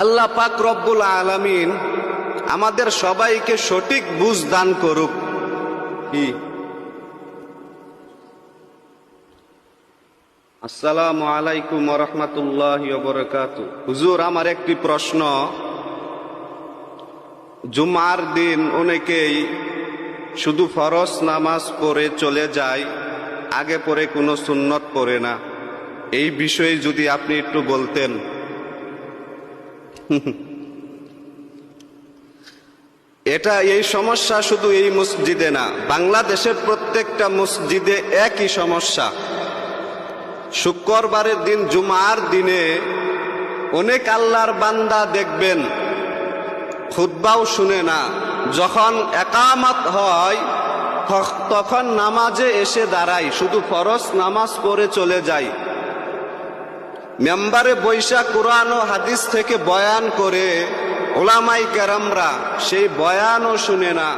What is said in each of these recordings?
আল্লাহ পাক রব্বুল আলামিন আমাদের সবাইকে সঠিক বুঝ দান করুক। কি আসসালামু আলাইকুম ওয়া রাহমাতুল্লাহি ওয়া বারাকাতুহু। হুজুর, আমার একটি প্রশ্ন। জুমার দিন অনেকেই শুধু ফরজ নামাজ পড়ে চলে যায়, আগে পরে কোনো সুন্নত পড়ে না। এই বিষয়ে যদি আপনি একটু বলতেন। এই সমস্যা শুধু এই মসজিদে না, বাংলাদেশের প্রত্যেকটা মসজিদে একই সমস্যা। শুক্রবারের দিন, জুমার দিনে অনেক আল্লাহর বান্দা দেখবেন খুতবাও শুনে না, যখন একামত হয় তখন নামাজে এসে দাঁড়ায়, শুধু ফরজ নামাজ পড়ে চলে যায়। মেম্বারে বৈশা কোরআন ও হাদিস থেকে বয়ান করে ওলামাই কেরামরা সেই বয়ানও শুনে না।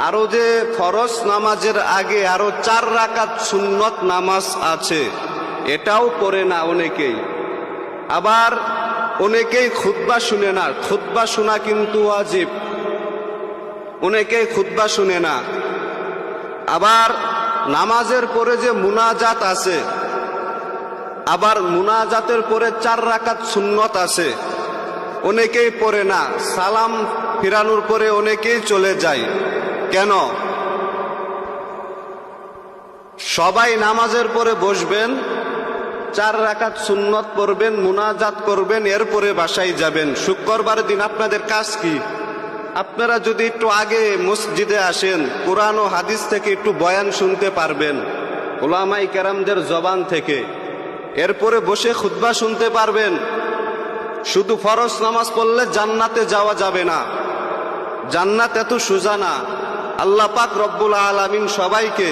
আরো যে ফরজ নামাজের আগে আরো 4 রাকাত সুন্নত নামাজ আছে, এটাও পড়ে না অনেকেই। আবার অনেকেই খুতবা শুনে না। খুতবা শোনা কিন্তু ওয়াজিব, অনেকেই খুতবা শুনে না। আবার নামাজের পরে যে মুনাজাত আছে, আবার মুনাজাতের পরে 4 রাকাত সুন্নত আছে, অনেকেই পড়ে না। সালাম ফিরানোর পরে অনেকেই চলে যায়। কেন? সবাই নামাজের পরে বসবেন, 4 রাকাত সুন্নত পড়বেন, মুনাজাত করবেন, এরপরে বাসায় যাবেন। শুক্রবার দিন আপনাদের কাজ কি? আপনারা যদি একটু আগে মসজিদে আসেন, কোরআন ও হাদিস থেকে একটু বয়ান শুনতে পারবেন উলামায়ে কেরামদের জবান থেকে, এরপরে বসে খুতবা শুনতে পারবেন। শুধু ফরজ নামাজ পড়লে জান্নাতে যাওয়া যাবে না। জান্নাত এত সোজা না। আল্লাহ পাক রব্বুল আলামিন সবাইকে